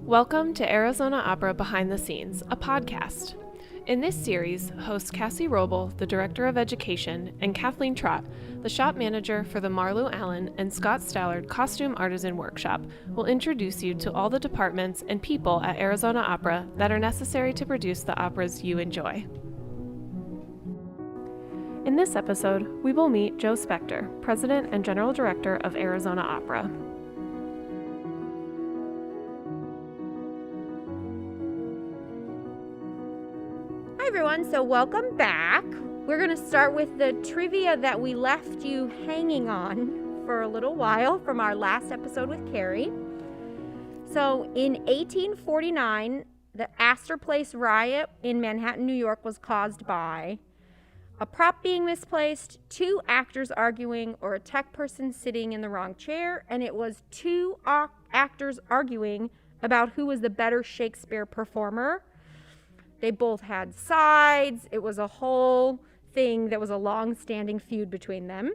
Welcome to Arizona Opera Behind the Scenes, a podcast. In this series, hosts Cassie Roble, the Director of Education, and Kathleen Trott, the shop manager for the Marlou Allen and Scott Stallard Costume Artisan Workshop, will introduce you to all the departments and people at Arizona Opera that are necessary to produce the operas you enjoy. In this episode, we will meet Joe Specter, President and General Director of Arizona Opera. Hi everyone, so welcome back. We're going to start with the trivia that we left you hanging on for a little while from our last episode with Carrie. So in 1849, the Astor Place riot in Manhattan, New York was caused by a prop being misplaced, two actors arguing, or a tech person sitting in the wrong chair, and it was two actors arguing about who was the better Shakespeare performer. They both had sides. It was a whole thing that was a long-standing feud between them.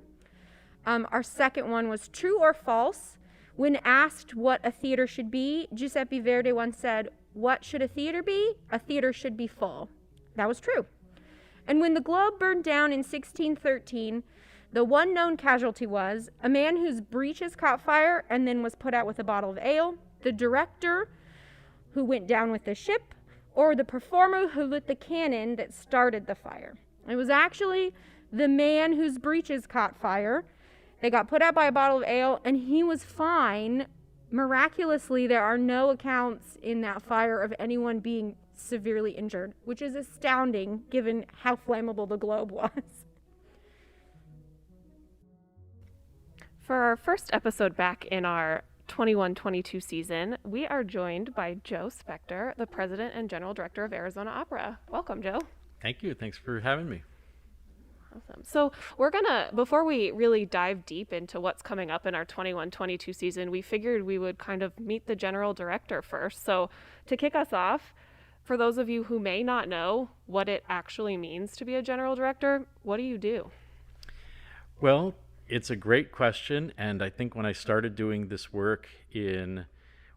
Our second one was true or false. When asked what a theater should be, Giuseppe Verdi once said, "What should a theater be? A theater should be full." That was true. And when the Globe burned down in 1613, the one known casualty was a man whose breeches caught fire and then was put out with a bottle of ale, the director who went down with the ship, or the performer who lit the cannon that started the fire. It was actually the man whose breeches caught fire. They got put out by a bottle of ale, and he was fine. Miraculously, there are no accounts in that fire of anyone being severely injured, which is astounding given how flammable the Globe was. For our first episode back in our 21-22 season, we are joined by Joe Specter, the President and General Director of Arizona Opera. Welcome, Joe. Thank you. Thanks for having me. Awesome. So we're gonna, before we really dive deep into what's coming up in our 21-22 season, we figured we would kind of meet the General Director first. So to kick us off, for those of you who may not know what it actually means to be a General Director, what do you do? Well, it's a great question, and I think when I started doing this work in,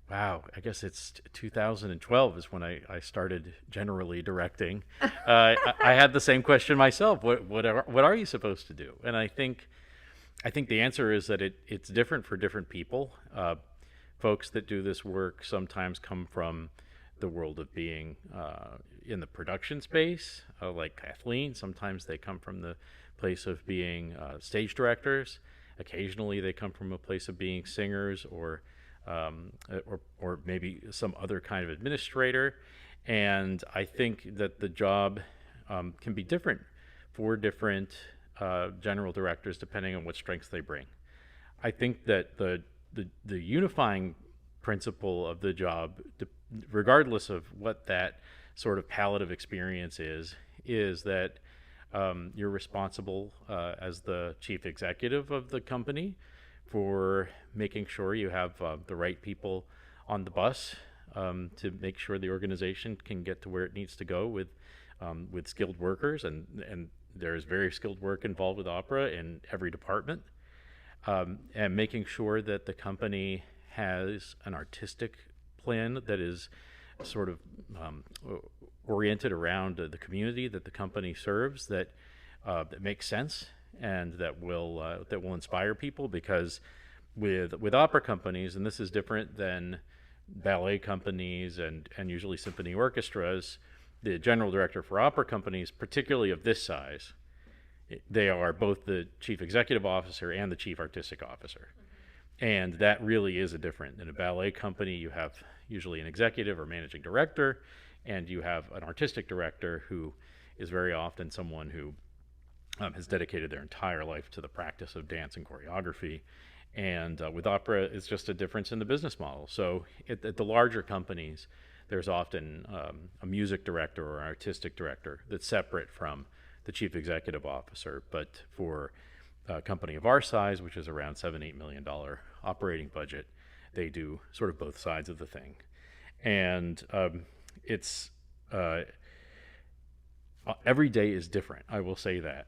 I guess it's 2012 is when I started generally directing. I had the same question myself. What are you supposed to do? And I think the answer is that it's different for different people. Folks that do this work sometimes come from the world of being in the production space, like Kathleen. Sometimes they come from the place of being stage directors. Occasionally they come from a place of being singers or maybe some other kind of administrator. And I think that the job can be different for different general directors depending on what strengths they bring. I think that the unifying principle of the job, regardless of what that sort of palette of experience is that you're responsible as the chief executive of the company for making sure you have the right people on the bus to make sure the organization can get to where it needs to go with skilled workers, and there's very skilled work involved with opera in every department, and making sure that the company has an artistic plan that is sort of oriented around the community that the company serves, that makes sense and that will inspire people. Because with opera companies, and this is different than ballet companies and usually symphony orchestras, the general director for opera companies, particularly of this size, they are both the chief executive officer and the chief artistic officer. And that really is a different. In a ballet company, you have usually an executive or managing director, and you have an artistic director who is very often someone who has dedicated their entire life to the practice of dance and choreography. And with opera, it's just a difference in the business model. So at the larger companies, there's often a music director or an artistic director that's separate from the chief executive officer. But for a company of our size, which is around $7-8 million operating budget, they do sort of both sides of the thing. And it's every day is different. I will say that,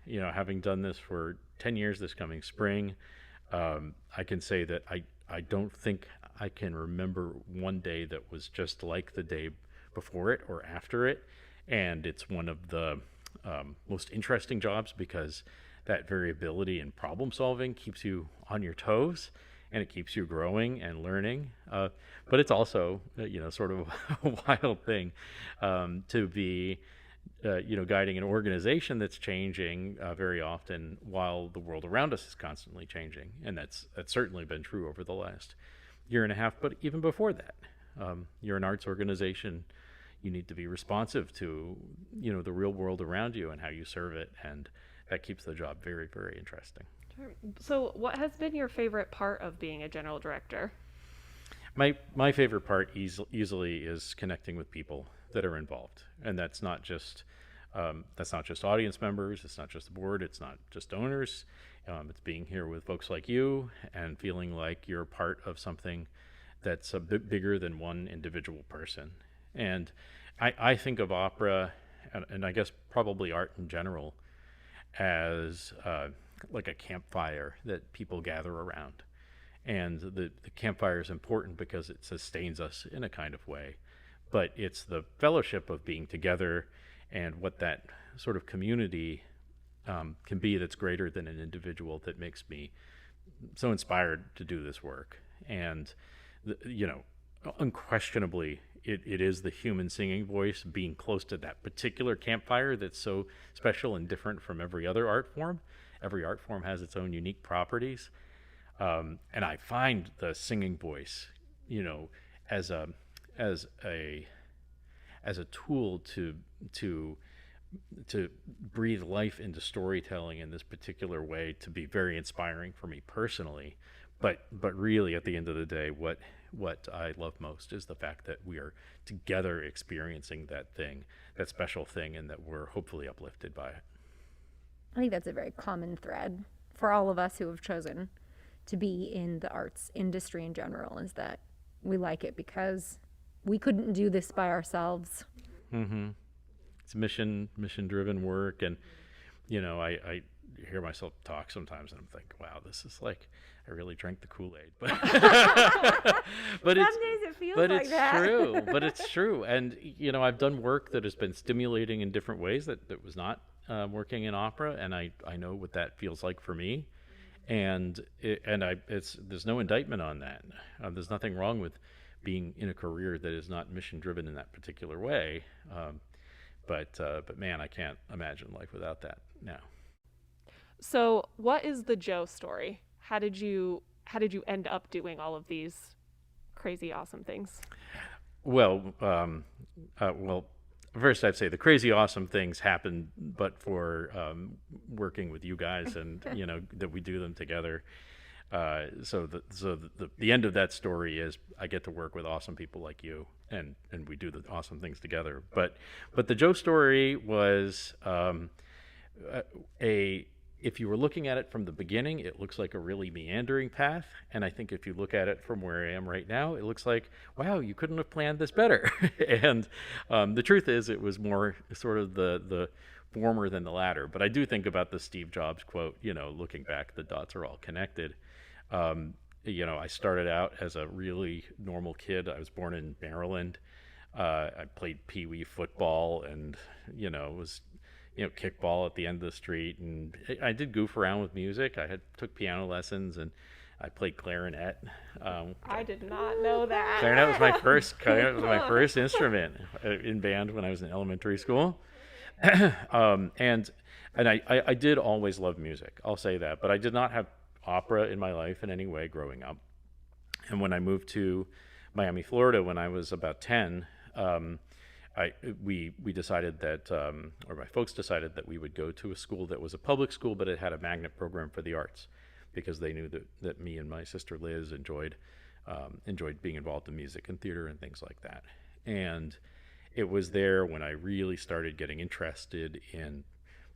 having done this for 10 years this coming spring, I can say that I don't think I can remember one day that was just like the day before it or after it, and it's one of the most interesting jobs because that variability in problem solving keeps you on your toes, and it keeps you growing and learning. But it's also, sort of a wild thing to be, guiding an organization that's changing very often while the world around us is constantly changing. And that's certainly been true over the last year and a half, but even before that. You're an arts organization. You need to be responsive to, the real world around you and how you serve it. And that keeps the job very, very interesting. Sure. So what has been your favorite part of being a general director? My favorite part easily is connecting with people that are involved. And that's not just audience members. It's not just the board. It's not just donors. It's being here with folks like you and feeling like you're part of something that's a bit bigger than one individual person. And I think of opera, and I guess probably art in general, as like a campfire that people gather around. And the campfire is important because it sustains us in a kind of way. But it's the fellowship of being together and what that sort of community can be that's greater than an individual that makes me so inspired to do this work. And, unquestionably, it is the human singing voice being close to that particular campfire that's so special and different from every other art form. Every art form has its own unique properties. And I find the singing voice, as a tool to breathe life into storytelling in this particular way, to be very inspiring for me personally. But really, at the end of the day, what I love most is the fact that we are together experiencing that thing, that special thing, and that we're hopefully uplifted by it. I think that's a very common thread for all of us who have chosen to be in the arts industry in general, is that we like it because we couldn't do this by ourselves. Mm-hmm. It's mission-driven work, and I hear myself talk sometimes, and I'm thinking, wow, this is like I really drank the Kool-Aid, but Some days it feels like that. True. But it's true, and I've done work that has been stimulating in different ways that was not working in opera, and I know what that feels like for me, and there's no indictment on that. There's nothing wrong with being in a career that is not mission driven in that particular way, but man, I can't imagine life without that now. So what is the Joe story? How did you end up doing all of these crazy awesome things? Well, first I'd say the crazy awesome things happen, but for working with you guys and that we do them together. So the end of that story is I get to work with awesome people like you, and we do the awesome things together. But the Joe story was if you were looking at it from the beginning, it looks like a really meandering path. And I think if you look at it from where I am right now, it looks like, wow, you couldn't have planned this better. And the truth is, it was more sort of the former than the latter. But I do think about the Steve Jobs quote, looking back, the dots are all connected. I started out as a really normal kid. I was born in Maryland. I played pee-wee football and, was kickball at the end of the street, and I did goof around with music. I took piano lessons, and I played clarinet. I did not know that. Clarinet was my first instrument in band when I was in elementary school. And I did always love music. I'll say that, but I did not have opera in my life in any way growing up. And when I moved to Miami, Florida, when I was about 10. We decided that, or my folks decided that we would go to a school that was a public school, but it had a magnet program for the arts, because they knew that me and my sister Liz enjoyed being involved in music and theater and things like that. And it was there when I really started getting interested in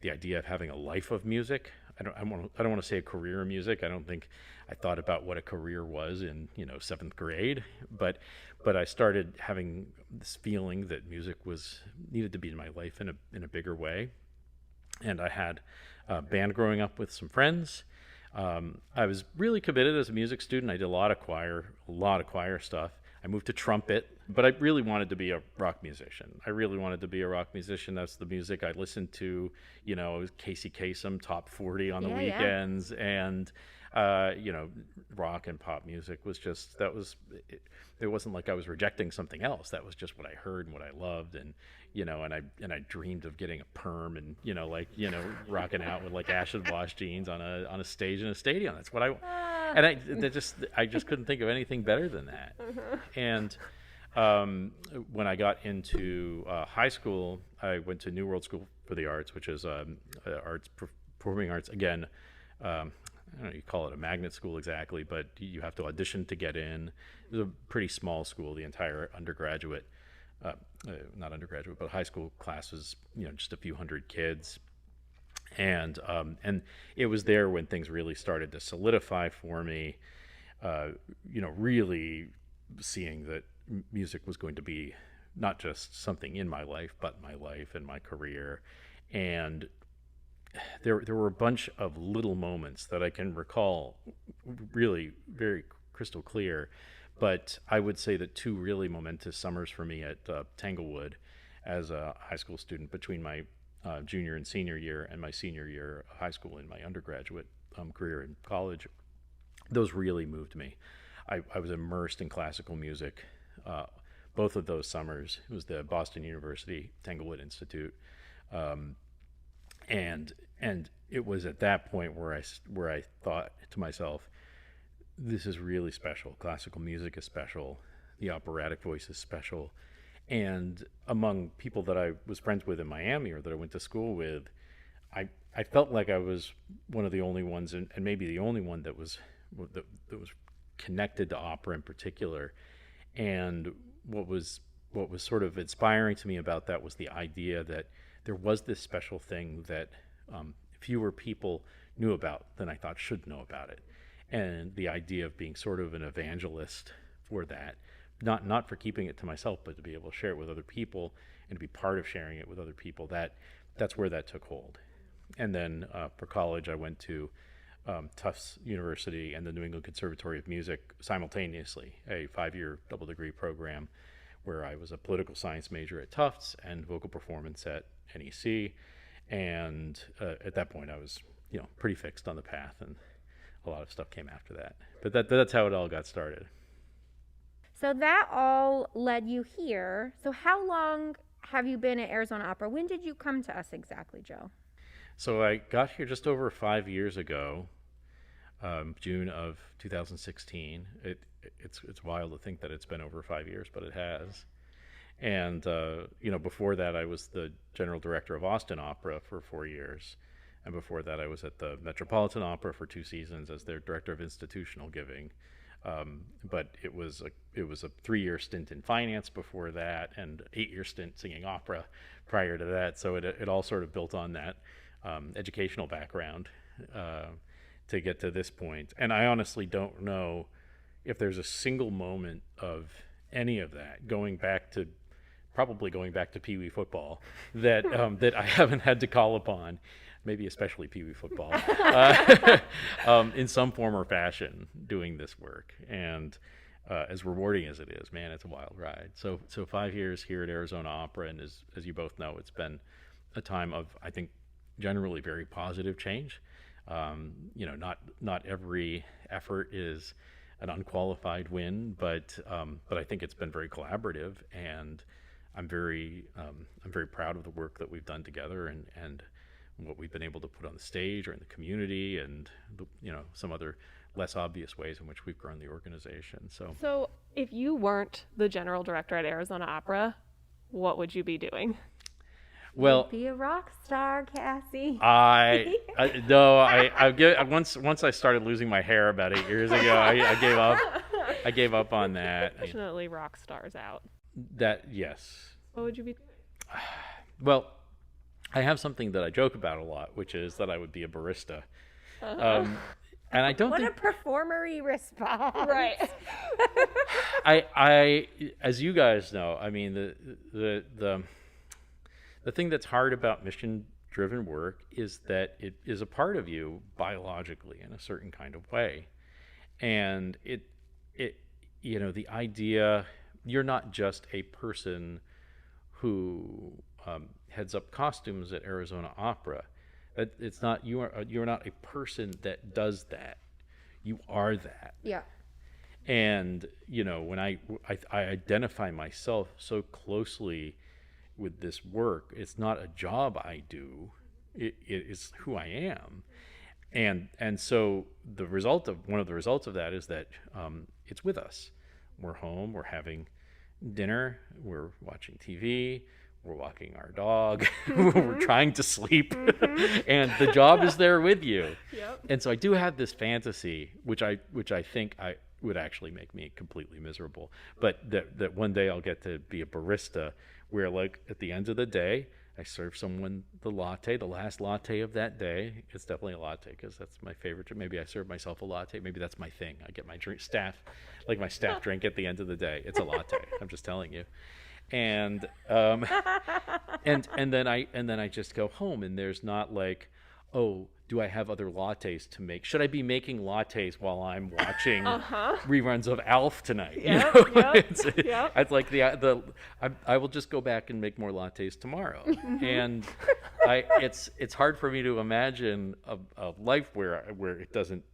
the idea of having a life of music. I don't want to say a career in music. I don't think I thought about what a career was in 7th grade, but I started having this feeling that music needed to be in my life in a bigger way. And I had a band growing up with some friends. I was really committed as a music student. I did a lot of choir stuff. I moved to trumpet, but I really wanted to be a rock musician. That's the music I listened to, Casey Kasem, Top 40 on the weekends. And, rock and pop music was just, it wasn't like I was rejecting something else. That was just what I heard and what I loved. And, and I dreamed of getting a perm and, rocking out with like acid wash jeans on a stage in a stadium. That's what and I just couldn't think of anything better than that. And when I got into high school, I went to New World School for the Arts, which is performing arts. Again, I don't know, you call it a magnet school exactly, but you have to audition to get in. It was a pretty small school. The entire undergraduate, not undergraduate, but high school classes, just a few hundred kids. And it was there when things really started to solidify for me, really seeing that music was going to be not just something in my life, but my life and my career. And there were a bunch of little moments that I can recall really very crystal clear, but I would say that two really momentous summers for me at Tanglewood as a high school student between my junior and senior year and my senior year of high school in my undergraduate career in college, those really moved me. I was immersed in classical music both of those summers. It was the Boston University Tanglewood Institute. And it was at that point where I thought to myself, this is really special. Classical music is special. The operatic voice is special. And among people that I was friends with in Miami or that I went to school with, I felt like I was one of the only ones, and maybe the only one that was connected to opera in particular. And what was sort of inspiring to me about that was the idea that there was this special thing that fewer people knew about than I thought should know about it. And the idea of being sort of an evangelist for that, not for keeping it to myself, but to be able to share it with other people and to be part of sharing it with other people, that's where that took hold. And then for college, I went to Tufts University and the New England Conservatory of Music simultaneously, a 5-year double degree program where I was a political science major at Tufts and vocal performance at NEC. And at that point, I was pretty fixed on the path, and a lot of stuff came after that. But that's how it all got started. So that all led you here. So how long have you been at Arizona Opera? When did you come to us exactly, Joe? So I got here just over 5 years ago, June of 2016. It's wild to think that it's been over 5 years, but it has. And before that, I was the general director of Austin Opera for 4 years, and before that, I was at the Metropolitan Opera for 2 seasons as their director of institutional giving. But it was a 3-year stint in finance before that, and 8-year stint singing opera prior to that. So it all sort of built on that educational background to get to this point. And I honestly don't know if there's a single moment of any of that going back to Pee Wee football that that I haven't had to call upon, maybe especially Pee Wee football, in some form or fashion doing this work. And as rewarding as it is, man, it's a wild ride. So 5 years here at Arizona Opera, and as you both know, it's been a time of, I think, generally very positive change. Not every effort is an unqualified win, but I think it's been very collaborative, and I'm very proud of the work that we've done together and what we've been able to put on the stage or in the community, and some other less obvious ways in which we've grown the organization. So if you weren't the general director at Arizona Opera, what would you be doing? Well, be a rock star, Cassie. Once I started losing my hair about 8 years ago, I gave up. I gave up on that. Fortunately, rock stars out. Yes. What would you be doing? Well, I have something that I joke about a lot, which is that I would be a barista. And I don't What a performery response. Right. I as you guys know, I mean, the thing that's hard about mission driven work is that it is a part of you biologically in a certain kind of way. And it the idea, you're not just a person who heads up costumes at Arizona Opera. It's not, you're not a person that does that. You are that. Yeah. And when I identify myself so closely with this work, it's not a job I do. It is who I am. And so one of the results of that is that it's with us. We're home, we're having dinner, we're watching TV, we're walking our dog, we're trying to sleep, and the job is there with you. Yep. And so I do have this fantasy, which I think I would actually make me completely miserable, but that one day I'll get to be a barista where, like, at the end of the day, I serve someone the latte, the last latte of that day. It's definitely a latte because that's my favorite. Maybe I serve myself a latte. Maybe that's my thing. I get my staff drink at the end of the day. It's a latte. I'm just telling you. And and then I just go home, and there's not like, oh, do I have other lattes to make? Should I be making lattes while I'm watching reruns of Alf tonight? Yep, yep. It's like I will just go back and make more lattes tomorrow. And it's hard for me to imagine a life where it doesn't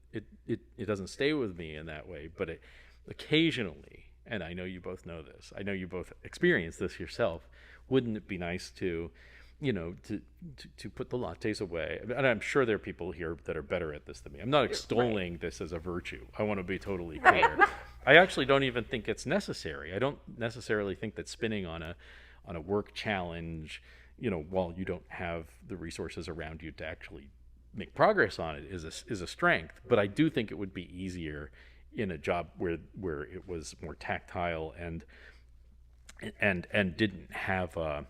stay with me in that way. But occasionally, and I know you both know this, I know you both experienced this yourself, wouldn't it be nice to put the lattes away? And I'm sure there are people here that are better at this than me. I'm not extolling this as a virtue. I want to be totally clear. I actually don't even think it's necessary. I don't necessarily think that spinning on a work challenge, while you don't have the resources around you to actually make progress on it, is a strength. But I do think it would be easier in a job where it was more tactile and didn't have a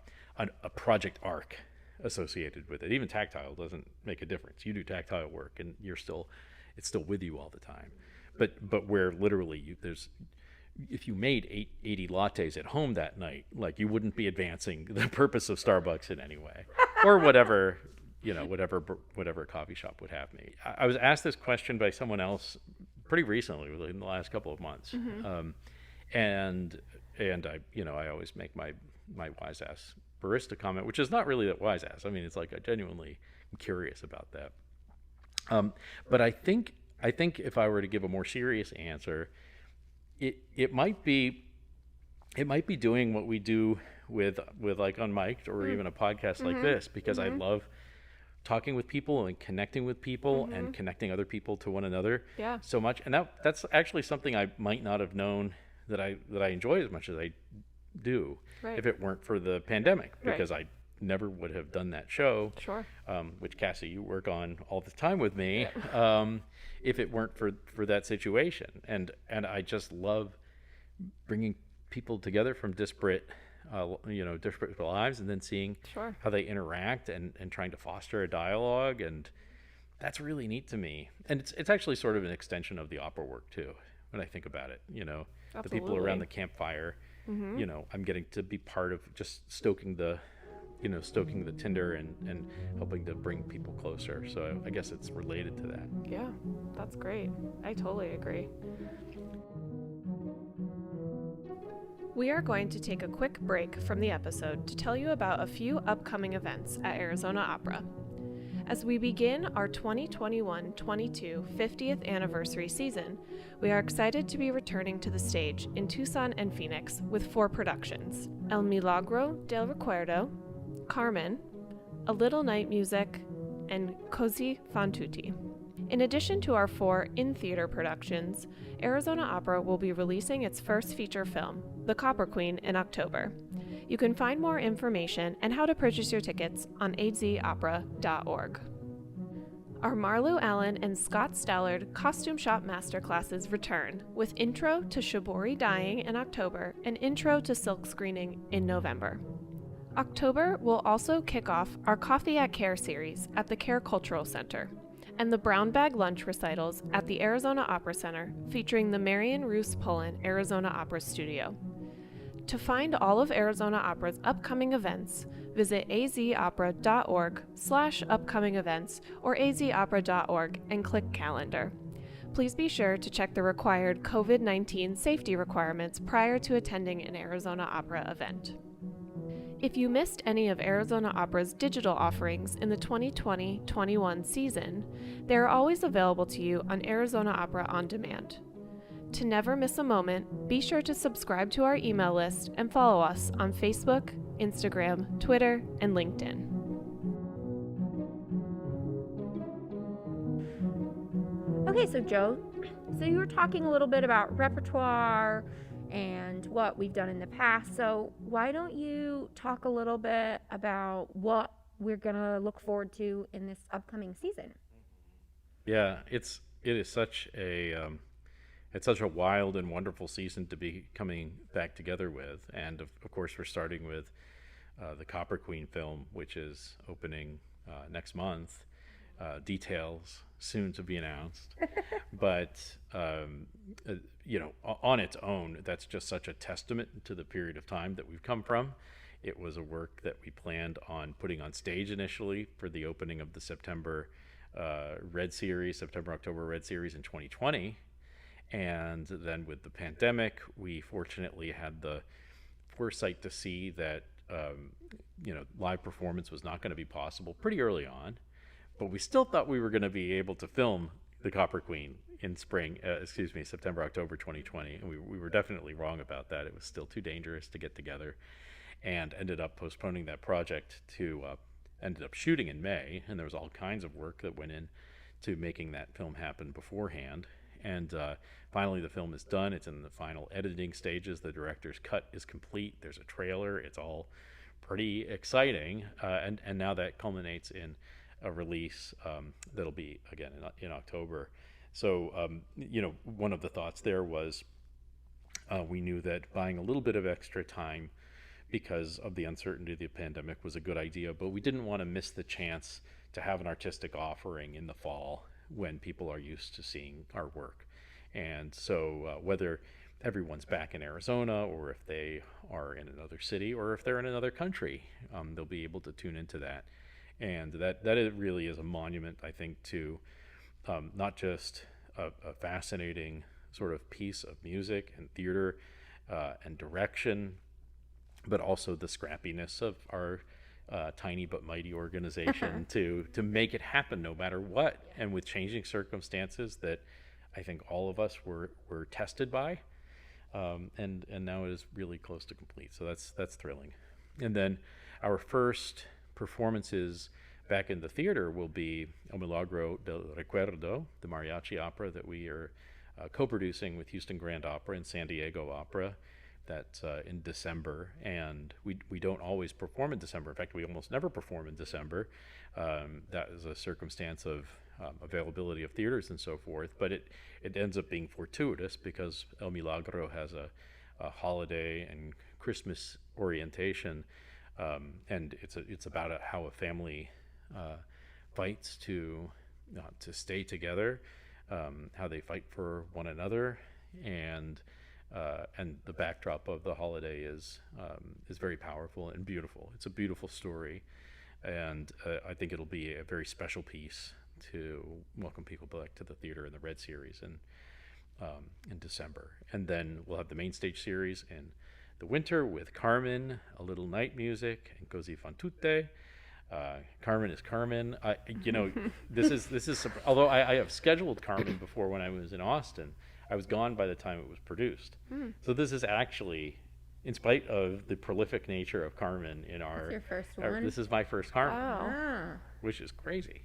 project arc associated with it. Even tactile doesn't make a difference. You do tactile work and it's still with you all the time. But where literally if you made 80 lattes at home that night, like, you wouldn't be advancing the purpose of Starbucks in any way, or whatever coffee shop would have me. I was asked this question by someone else pretty recently, in the last couple of months. And I always make my wise ass barista comment, which is not really that wise ass. I mean, it's like I genuinely am curious about that. But I think if I were to give a more serious answer, it might be doing what we do with like Unmiked, or even a podcast like this, because I love talking with people and connecting with people and connecting other people to one another so much. And that's actually something I might not have known that I enjoy as much as I do if it weren't for the pandemic, because I never would have done that show, which, Cassie, you work on all the time with me, if it weren't for that situation. And I just love bringing people together from disparate lives, and then seeing how they interact and trying to foster a dialogue. And that's really neat to me. And it's actually sort of an extension of the opera work too, when I think about it. The people around the campfire, I'm getting to be part of just stoking the tinder and helping to bring people closer. So I guess it's related to that. Yeah, that's great. I totally agree. We are going to take a quick break from the episode to tell you about a few upcoming events at Arizona Opera. As we begin our 2021-22 50th anniversary season, we are excited to be returning to the stage in Tucson and Phoenix with 4 productions: El Milagro del Recuerdo, Carmen, A Little Night Music, and Così fan tutti. In addition to our 4 in-theater productions, Arizona Opera will be releasing its first feature film, The Copper Queen, in October. You can find more information and how to purchase your tickets on adzopera.org. Our Marlu Allen and Scott Stallard Costume Shop Masterclasses return, with Intro to Shibori Dyeing in October and Intro to Silk Screening in November. October will also kick off our Coffee at Care series at the Care Cultural Center, and the Brown Bag Lunch recitals at the Arizona Opera Center, featuring the Marion Roos Pullen Arizona Opera Studio. To find all of Arizona Opera's upcoming events, Visit azopera.org/upcoming events or azopera.org and click calendar. Please be sure to check the required COVID-19 safety requirements prior to attending an Arizona Opera event. If you missed any of Arizona Opera's digital offerings in the 2020-21 season, they are always available to you on Arizona Opera On Demand. To never miss a moment, be sure to subscribe to our email list and follow us on Facebook, Instagram, Twitter, and LinkedIn. Okay, so Joe, you were talking a little bit about repertoire and what we've done in the past. So why don't you talk a little bit about what we're gonna look forward to in this upcoming season? Yeah, it is such a it's such a wild and wonderful season to be coming back together with, and of course we're starting with the Copper Queen film, which is opening next month. Details soon to be announced, but on its own, that's just such a testament to the period of time that we've come from. It was a work that we planned on putting on stage initially for the opening of the September October Red Series in 2020, and then with the pandemic, we fortunately had the foresight to see that live performance was not going to be possible pretty early on. But we still thought we were going to be able to film the Copper Queen in September, October 2020. And we were definitely wrong about that. It was still too dangerous to get together, and ended up postponing that project ended up shooting in May. And there was all kinds of work that went in to making that film happen beforehand. And finally, the film is done. It's in the final editing stages. The director's cut is complete. There's a trailer. It's all pretty exciting. And now that culminates in a release that'll be again in October. So one of the thoughts there was we knew that buying a little bit of extra time because of the uncertainty of the pandemic was a good idea, but we didn't want to miss the chance to have an artistic offering in the fall when people are used to seeing our work. And so whether everyone's back in Arizona, or if they are in another city, or if they're in another country, they'll be able to tune into that. And that it really is a monument, I think, to not just a fascinating sort of piece of music and theater and direction, but also the scrappiness of our tiny but mighty organization to make it happen no matter what, and with changing circumstances that I think all of us were tested by, and now it is really close to complete. So that's thrilling. And then our first performances back in the theater will be El Milagro del Recuerdo, the mariachi opera that we are co-producing with Houston Grand Opera and San Diego Opera. That's in December, and we don't always perform in December. In fact, we almost never perform in December. That is a circumstance of availability of theaters and so forth, but it ends up being fortuitous because El Milagro has a holiday and Christmas orientation. And it's about how a family fights to stay together, how they fight for one another, and the backdrop of the holiday is very powerful and beautiful. It's a beautiful story, and I think it'll be a very special piece to welcome people back to the theater in the Red Series in December. And then we'll have the main stage series in the winter with Carmen, a little night music, and Così fan tutte. Carmen is Carmen. This is although I have scheduled Carmen before when I was in Austin. I was gone by the time it was produced. So this is actually, in spite of the prolific nature of Carmen in That's your first one? this is my first Carmen, Oh. which is crazy.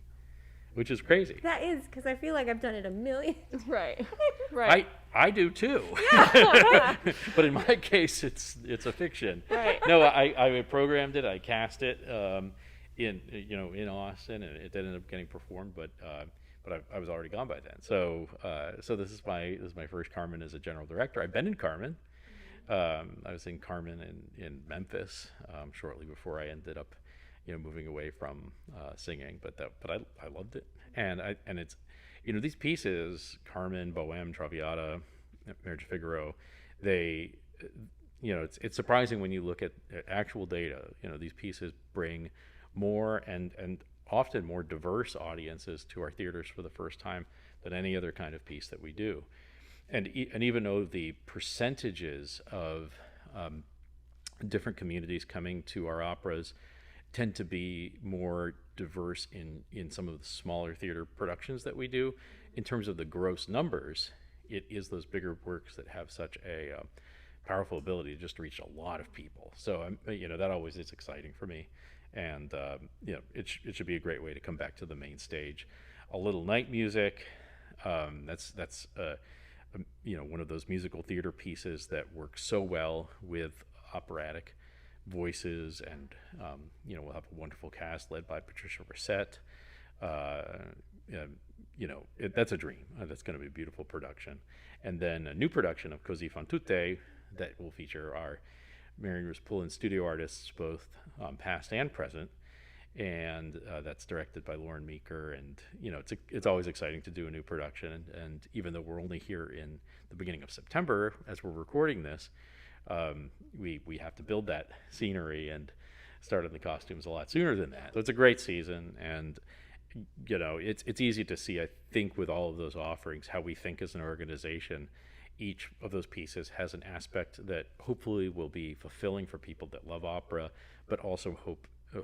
That is, because I feel like I've done it a million. Right. I do too. But in my case, it's a fiction. Right. No, I programmed it. I cast it in Austin, and it ended up getting performed. But I was already gone by then. So this is my first Carmen as a general director. I've been in Carmen. I was in Carmen in Memphis shortly before I ended up moving away from singing, but I loved it, and it's these pieces, Carmen, Bohème, Traviata, Marriage of Figaro, it's surprising when you look at actual data. These pieces bring more and often more diverse audiences to our theaters for the first time than any other kind of piece that we do. And even though the percentages of different communities coming to our operas tend to be more diverse in some of the smaller theater productions that we do, in terms of the gross numbers, it is those bigger works that have such a powerful ability to just reach a lot of people. So that always is exciting for me, and it should be a great way to come back to the main stage. A little night music, that's one of those musical theater pieces that works so well with operatic voices, and we'll have a wonderful cast led by Patricia Rissette. That's a dream. That's going to be a beautiful production. And then a new production of Così fan tutte that will feature our Marion Poulin studio artists, both past and present, and that's directed by Lauren Meeker. And it's always exciting to do a new production. And even though we're only here in the beginning of September as we're recording this, we have to build that scenery and start on the costumes a lot sooner than that. So it's a great season, and it's easy to see, I think, with all of those offerings, how we think as an organization. Each of those pieces has an aspect that hopefully will be fulfilling for people that love opera, but also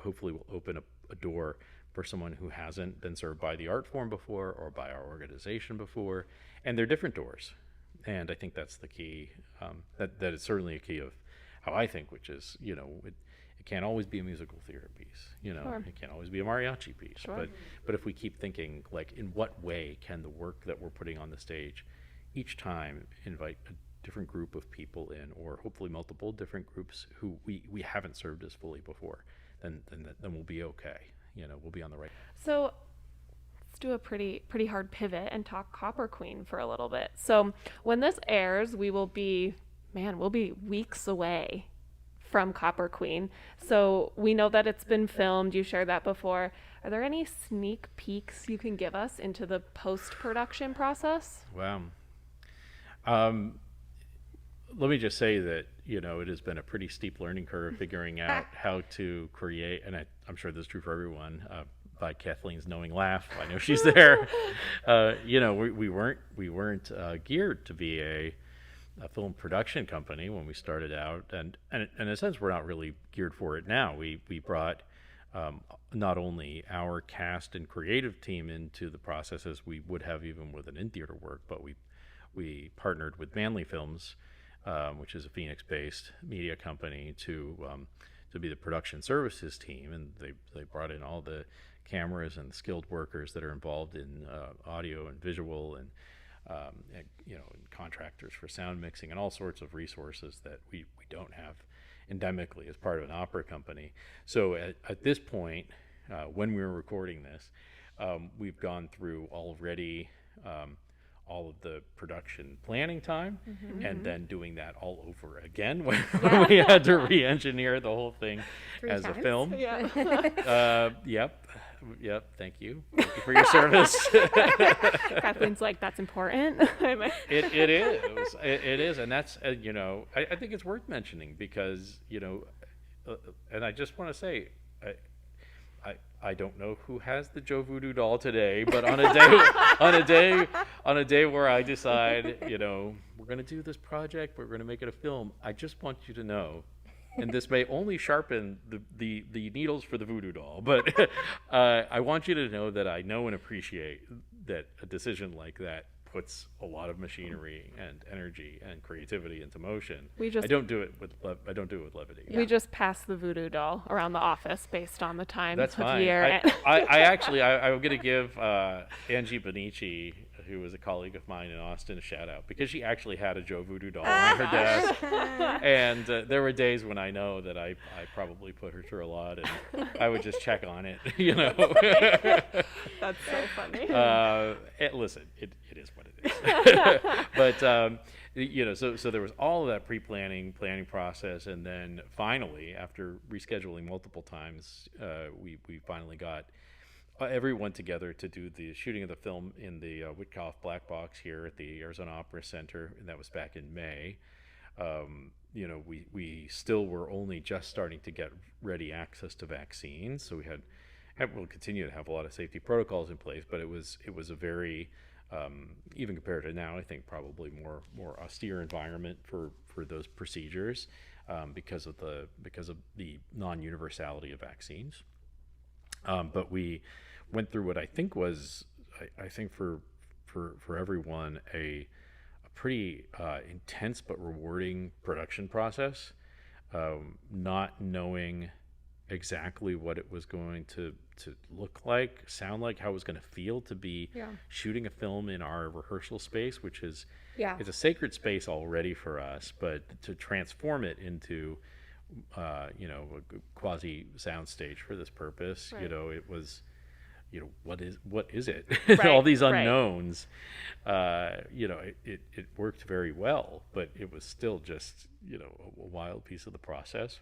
hopefully will open a door for someone who hasn't been served by the art form before or by our organization before. And they're different doors. And I think that's the key. That is certainly a key of how I think, which is, it can't always be a musical theater piece. Sure. It can't always be a mariachi piece. Sure. But if we keep thinking, like, in what way can the work that we're putting on the stage each time invite a different group of people in, or hopefully multiple different groups who we haven't served as fully before, then we'll be okay. We'll be on the right. So let's do a pretty hard pivot and talk Copper Queen for a little bit. So when this airs, we'll be weeks away from Copper Queen. So we know that it's been filmed. You shared that before. Are there any sneak peeks you can give us into the post-production process? Wow. Let me just say that, it has been a pretty steep learning curve figuring out how to create, and I'm sure this is true for everyone, by Kathleen's knowing laugh. I know she's there. We weren't geared to be a film production company when we started out, and in a sense, we're not really geared for it now. We brought not only our cast and creative team into the process as we would have even with an in-theater work, but we partnered with Manley Films, which is a Phoenix-based media company, to be the production services team, and they brought in all the cameras and the skilled workers that are involved in audio and visual, and contractors for sound mixing and all sorts of resources that we don't have endemically as part of an opera company. So at this point, when we were recording this, we've gone through already all of the production planning time, and then doing that all over again when we had to re-engineer the whole thing 3 as times. a film. Yeah. Yep. Thank you for your service. Kathleen's like, that's important. It is, and that's I think it's worth mentioning because and I just want to say, I don't know who has the Joe Voodoo doll today, but on a day where I decide, we're going to do this project, we're going to make it a film, I just want you to know, and this may only sharpen the needles for the voodoo doll, but I want you to know that I know and appreciate that a decision like that puts a lot of machinery and energy and creativity into motion. I don't do it with levity. We just pass the voodoo doll around the office based on the time That's of fine. year. I'm going to give Angie Benici, who was a colleague of mine in Austin, a shout out, because she actually had a Joe Voodoo doll on her desk. And there were days when I know that I probably put her through a lot, and I would just check on it, That's so funny. Listen, it is what it is. But, so there was all of that planning process. And then finally, after rescheduling multiple times, we finally got everyone together to do the shooting of the film in the Wittcoff Black Box here at the Arizona Opera Center, and that was back in May. we still were only just starting to get ready access to vaccines, so we'll continue to have a lot of safety protocols in place, but it was a very even compared to now, I think probably more austere environment for those procedures because of the non-universality of vaccines. But we went through what I think was, I think for everyone, a pretty intense but rewarding production process, not knowing exactly what it was going to look like, sound like, how it was going to feel to be shooting a film in our rehearsal space, which is it's a sacred space already for us, but to transform it into a quasi soundstage for this purpose, Right. It was, what is it? Right, All these right. unknowns. It worked very well, but it was still just a wild piece of the process.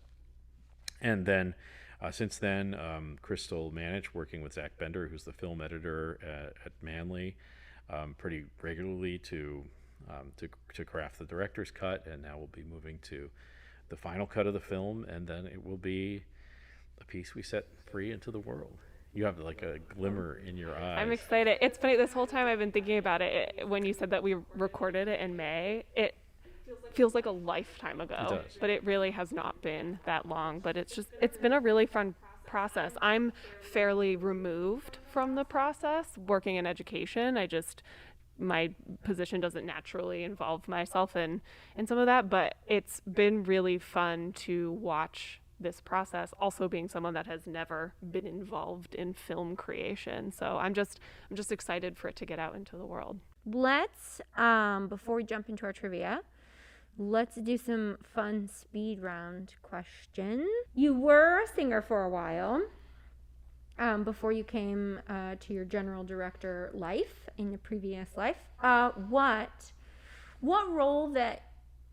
And then since then, Crystal managed, working with Zach Bender, who's the film editor at Manly, pretty regularly to craft the director's cut, and now we'll be moving to the final cut of the film, and then it will be a piece we set free into the world. You have like a glimmer in your eyes. I'm excited. It's funny, this whole time I've been thinking about it, when you said that we recorded it in May, it feels like a lifetime ago. It does. But it really has not been that long. But it's been a really fun process. I'm fairly removed from the process, working in education. My position doesn't naturally involve myself in some of that, but it's been really fun to watch this process, also being someone that has never been involved in film creation. So I'm just excited for it to get out into the world. Let's, before we jump into our trivia, let's do some fun speed round questions. You were a singer for a while before you came to your general director life in your previous life. What role that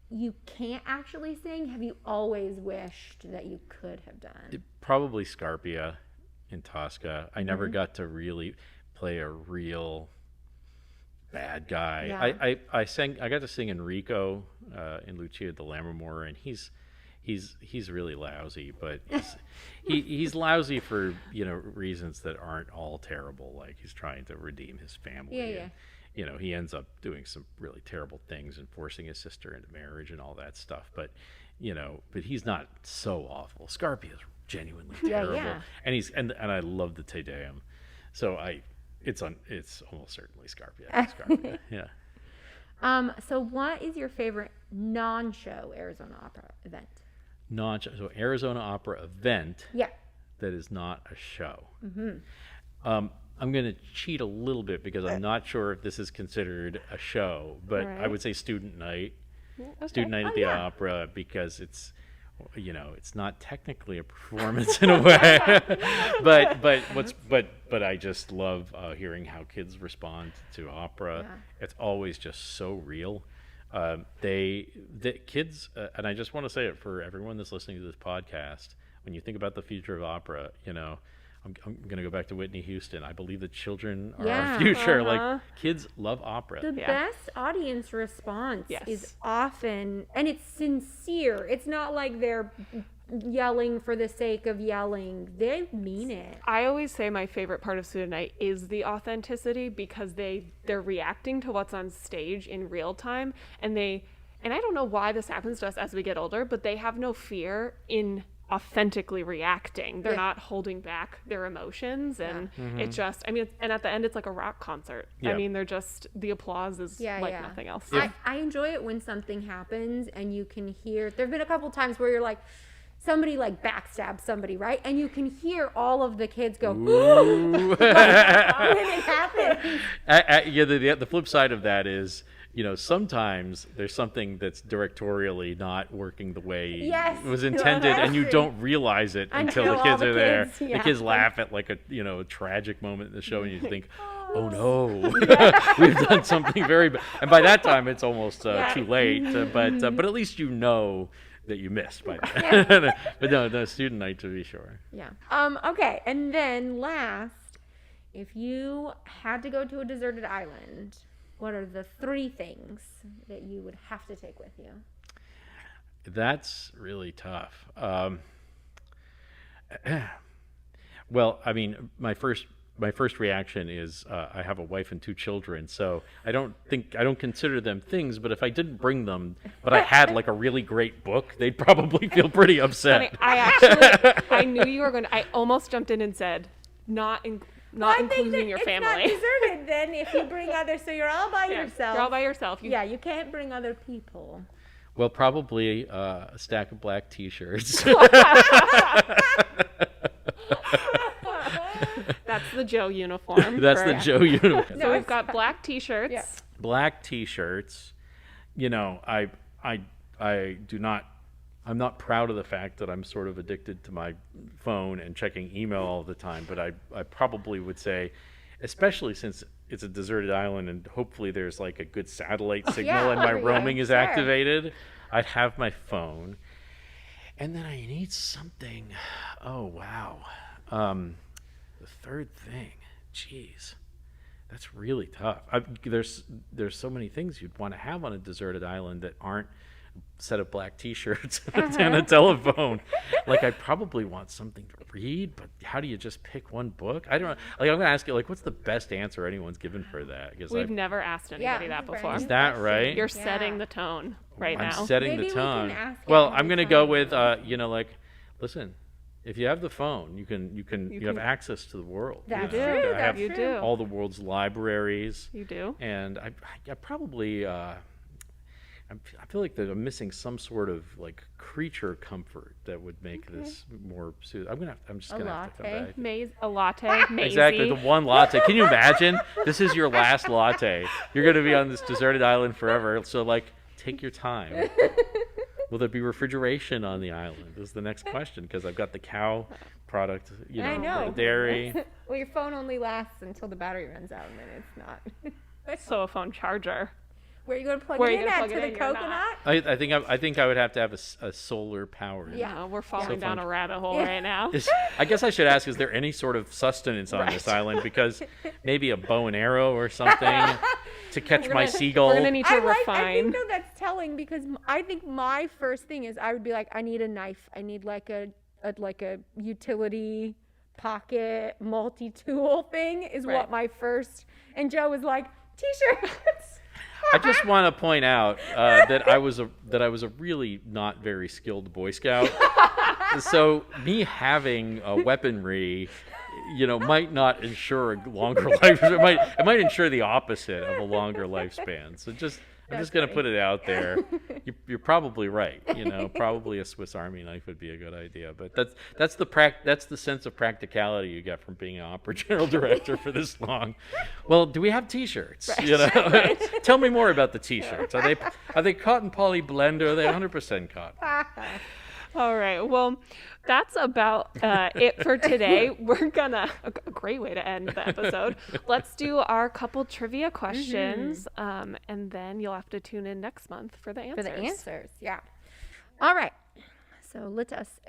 you can't actually sing have you always wished that you could have done? Probably Scarpia in Tosca. I never got to really play a real bad guy. Yeah. I got to sing Enrico in Lucia di Lammermoor, and he's really lousy, but he's lousy for reasons that aren't all terrible. Like he's trying to redeem his family. Yeah. And, he ends up doing some really terrible things and forcing his sister into marriage and all that stuff. But but he's not so awful. Scarpia is genuinely terrible, yeah. and I love the Te Deum, so it's almost certainly Scarpia. Yeah. So what is your favorite non-show Arizona Opera event? So Arizona Opera event. Yeah. That is not a show. I'm going to cheat a little bit because I'm not sure if this is considered a show, but Right. I would say Student Night. Okay. Student Night at the Opera, because it's not technically a performance in a way, but I just love hearing how kids respond to opera. Yeah. It's always just so real. The kids, and I just want to say it for everyone that's listening to this podcast, when you think about the future of opera, I'm going to go back to Whitney Houston. I believe the children are our future. Like, kids love opera. The best audience response Yes. is often, and it's sincere. It's not like they're yelling for the sake of yelling. They mean it. I always say my favorite part of Student Night is the authenticity, because they're reacting to what's on stage in real time, and I don't know why this happens to us as we get older, but they have no fear in authentically reacting. They're not holding back their emotions, and it just, and at the end it's like a rock concert. Yeah. They're just, the applause is nothing else. I enjoy it when something happens and you can hear, there've been a couple times where you're like, somebody like backstabs somebody, right? And you can hear all of the kids go, ooh, when it happens. The flip side of that is, sometimes there's something that's directorially not working the way it was intended, and you don't realize it until the kids are there. Yeah. The kids laugh at like a tragic moment in the show, and you think, oh no, we've done something very bad. And by that time, it's almost too late. But at least that you missed by then. But no, Student Night, to be sure. Yeah. Okay. And then last, if you had to go to a deserted island, what are the 3 things that you would have to take with you? That's really tough. Well, I mean, my first reaction is I have a wife and 2 children, so I don't consider them things. But if I didn't bring them, but I had like a really great book, they'd probably feel pretty upset. I knew you were going to. I almost jumped in and said, not including your family. It's not deserted then if you bring others. So you're all by yourself. You're all by yourself. You can't bring other people. Well, probably a stack of black T-shirts. That's the Joe uniform. That's the Joe uniform. So we've got black T-shirts. Yeah. Black T-shirts. You know, I'm not proud of the fact that I'm sort of addicted to my phone and checking email all the time, but I probably would say, especially since it's a deserted island and hopefully there's like a good satellite signal and my roaming is activated, I'd have my phone. And then I need something. Oh, wow. The third thing. Jeez. That's really tough. There's so many things you'd want to have on a deserted island that aren't a set of black T-shirts and a telephone. Like, I probably want something to read, but how do you just pick one book? I don't know. Like, I'm going to ask you, like, what's the best answer anyone's given for that? We've never asked anybody that before. Is that right? You're setting the tone right now. I'm setting Maybe the tone. we can ask Well, I'm going to go with, like, listen. If you have the phone, you have access to the world. That's you true. have You do. all the world's libraries. You do. And I probably I feel like that I'm missing some sort of like creature comfort that would make this more soothing. I'm just gonna have to come back. A latte. Maisie. Exactly, the one latte. Can you imagine? This is your last latte. You're gonna be on this deserted island forever. So like, take your time. Will there be refrigeration on the island? Is the next question, because I've got the cow product, I know. the dairy. Well, your phone only lasts until the battery runs out, and then it's not. So a phone charger. Where are you going to plug it in at? To the coconut? I think I would have to have a solar powered. Yeah, we're falling down a rabbit hole right now. I guess I should ask: is there any sort of sustenance on this island? Because maybe a bow and arrow or something to catch my seagull. We're gonna need to I refine. think that's telling, because I think my first thing is I would be like, I need a knife. I need like a utility pocket multi-tool thing is what my first. And Joe was like, T-shirts. I just want to point out that I was a really not very skilled Boy Scout. So me having weaponry, might not ensure a longer life. It might ensure the opposite of a longer lifespan. So I'm just going to put it out there. You're probably right. Probably a Swiss Army knife would be a good idea. But that's the sense of practicality you get from being an opera general director for this long. Well, do we have T-shirts? Right. Tell me more about the T-shirts. Are they cotton poly blend, or are they 100% cotton? All right. Well, that's about it for today. We're gonna a great way to end the episode. Let's do our couple trivia questions, and then you'll have to tune in next month for the answers. Yeah. All right. So let us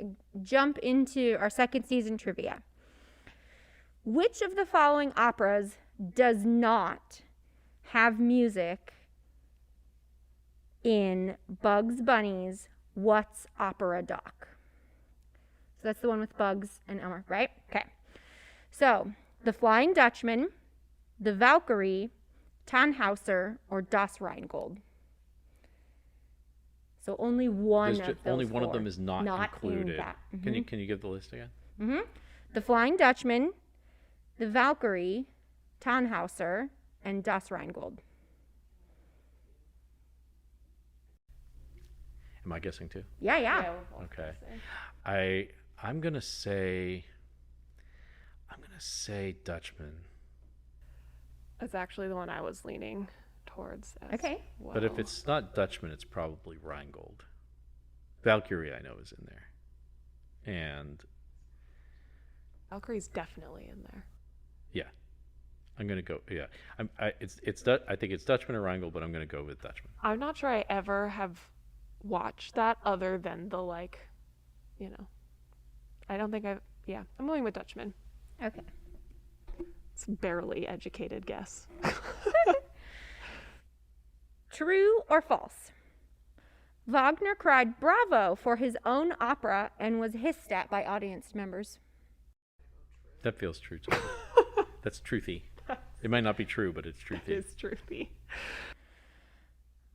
jump into our second season trivia. Which of the following operas does not have music in Bugs Bunny's What's Opera Doc? So that's the one with Bugs and Elmer, right? Okay. So, The Flying Dutchman, The Valkyrie, Tannhauser, or Das Rheingold. So only one of them is not included. In that. Can you give the list again? The Flying Dutchman, The Valkyrie, Tannhauser, and Das Rheingold. Am I guessing too? Yeah. Okay. I'm gonna say Dutchman. That's actually the one I was leaning towards. Okay. Well. But if it's not Dutchman, it's probably Rheingold. Valkyrie, I know, is in there, and Valkyrie's definitely in there. Yeah, I'm gonna go. Yeah, I think it's Dutchman or Rheingold, but I'm gonna go with Dutchman. I'm not sure I ever have watched that other than the I don't think I'm going with Dutchman. Okay. It's a barely educated guess. True or false? Wagner cried bravo for his own opera and was hissed at by audience members. That feels true to me. That's truthy. It might not be true, but it's truthy. It is truthy.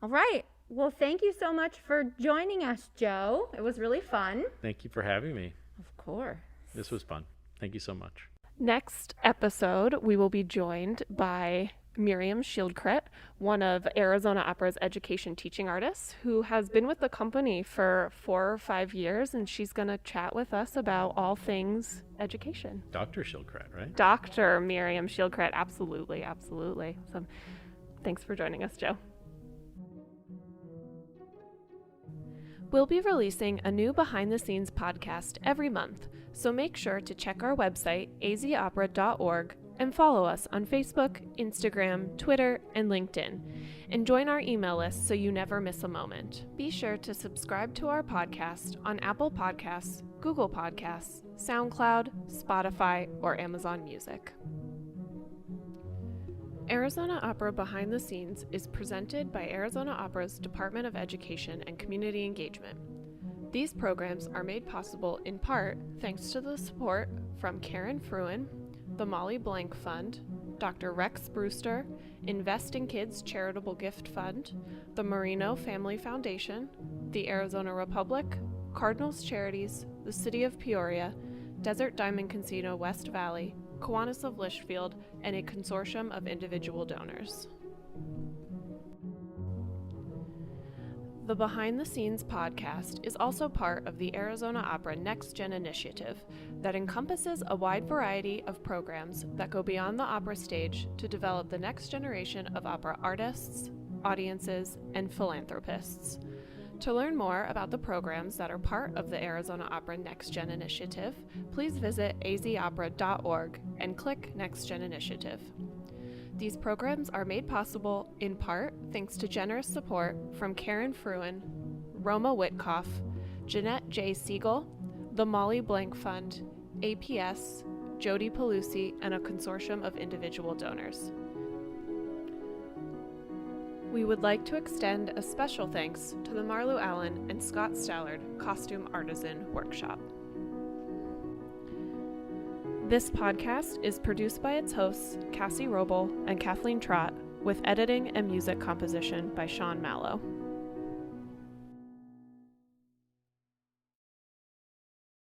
All right. Well, thank you so much for joining us, Joe. It was really fun. Thank you for having me. Of course. This was fun. Thank you so much. Next episode, we will be joined by Miriam Shieldcret, one of Arizona Opera's education teaching artists, who has been with the company for 4 or 5 years, and she's going to chat with us about all things education. Dr. Shieldcret, right? Dr. Miriam Shieldcret, absolutely. So thanks for joining us, Joe. We'll be releasing a new behind-the-scenes podcast every month, so make sure to check our website, azopera.org, and follow us on Facebook, Instagram, Twitter, and LinkedIn. And join our email list so you never miss a moment. Be sure to subscribe to our podcast on Apple Podcasts, Google Podcasts, SoundCloud, Spotify, or Amazon Music. Arizona Opera Behind the Scenes is presented by Arizona Opera's Department of Education and Community Engagement. These programs are made possible in part thanks to the support from Karen Fruen, the Molly Blank Fund, Dr. Rex Brewster, Invest in Kids Charitable Gift Fund, the Moreno Family Foundation, the Arizona Republic, Cardinals Charities, the City of Peoria, Desert Diamond Casino West Valley, Kiwanis of Litchfield, and a consortium of individual donors. The Behind the Scenes podcast is also part of the Arizona Opera NextGen initiative that encompasses a wide variety of programs that go beyond the opera stage to develop the next generation of opera artists, audiences, and philanthropists. To learn more about the programs that are part of the Arizona Opera NextGen initiative, please visit azopera.org and click NextGen Initiative. These programs are made possible in part thanks to generous support from Karen Fruen, Roma Wittcoff, Jeannette J. Segel, the Molly Blank Fund, APS, Jody Pelusi, and a consortium of individual donors. We would like to extend a special thanks to the Marlu Allen and Scott Stallard Costume Artisan Workshop. This podcast is produced by its hosts, Cassie Roble and Kathleen Trott, with editing and music composition by Sean Mallow.